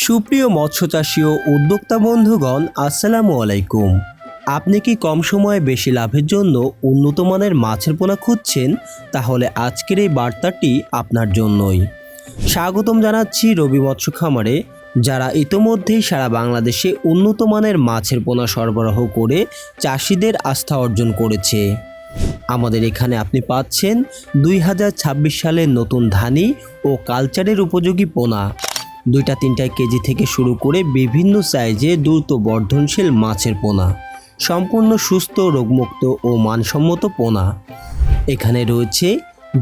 সুপ্রিয় মৎস্যচাষী ও উদ্যোক্তা বন্ধুগণ, আসসালামু আলাইকুম। আপনি কি কম সময়ে বেশি লাভের জন্য উন্নত মানের মাছের পোনা খুঁজছেন? তাহলে আজকের এই বার্তাটি আপনার জন্যই। স্বাগতম জানাচ্ছি রবি মৎস্য খামারে, যারা ইতোমধ্যেই সারা বাংলাদেশে উন্নত মানের মাছের পোনা সরবরাহ করে চাষিদের আস্থা অর্জন করেছে। আমাদের এখানে আপনি পাচ্ছেন 2026 সালের নতুন ধানি ও কালচারের উপযোগী পোনা, 2-3 কেজি থেকে শুরু করে বিভিন্ন সাইজে দ্রুত বর্ধনশীল মাছের পোনা, সম্পূর্ণ সুস্থ, রোগমুক্ত ও মানসম্মত পোনা। এখানে রয়েছে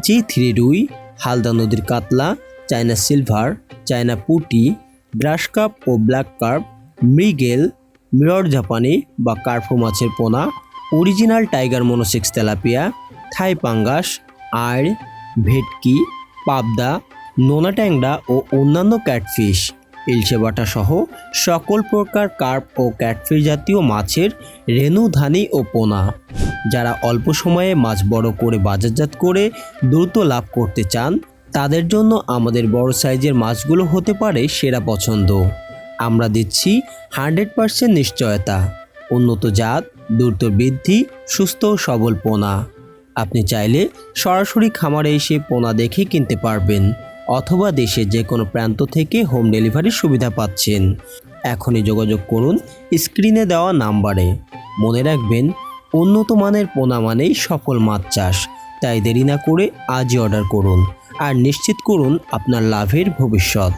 G3 রুই, হালদা নদীর কাতলা, চায়না সিলভার, চায়না পুঁটি, গ্রাস কাপ ও ব্ল্যাক কার্প, মৃগেল, মিরর জাপানি বা কার্পো মাছের পোনা, অরিজিনাল টাইগার মনোসেক্স তেলাপিয়া, থাই পাঙ্গাস, আড়, ভেটকি, পাবদা, নোনা ট্যাংরা ও অন্যান্য ক্যাটফিশ, ইলশে বাটা সহ সকল প্রকার কার্প ও ক্যাটফিশ জাতীয় মাছের রেণু, ধানি ও পোনা। যারা অল্প সময়ে মাছ বড় করে বাজারজাত করে দ্রুত লাভ করতে চান, তাদের জন্য আমাদের বড় সাইজের মাছগুলো হতে পারে সেরা পছন্দ। আমরা দিচ্ছি 100% নিশ্চয়তা, উন্নত জাত, দ্রুত বৃদ্ধি, সুস্থ ও সবল পোনা। আপনি চাইলে সরাসরি খামারে এসে পোনা দেখে কিনতে পারবেন, অথবা দেশের যে কোনো প্রান্ত থেকে হোম ডেলিভারির সুবিধা পাচ্ছেন। এখনই যোগাযোগ করুন স্ক্রিনে দেওয়া নাম্বারে। মনে রাখবেন, উন্নত মানের পোনা মানেই সফল মাছ চাষ। তাই দেরি না করে আজই অর্ডার করুন আর নিশ্চিত করুন আপনার লাভের ভবিষ্যৎ।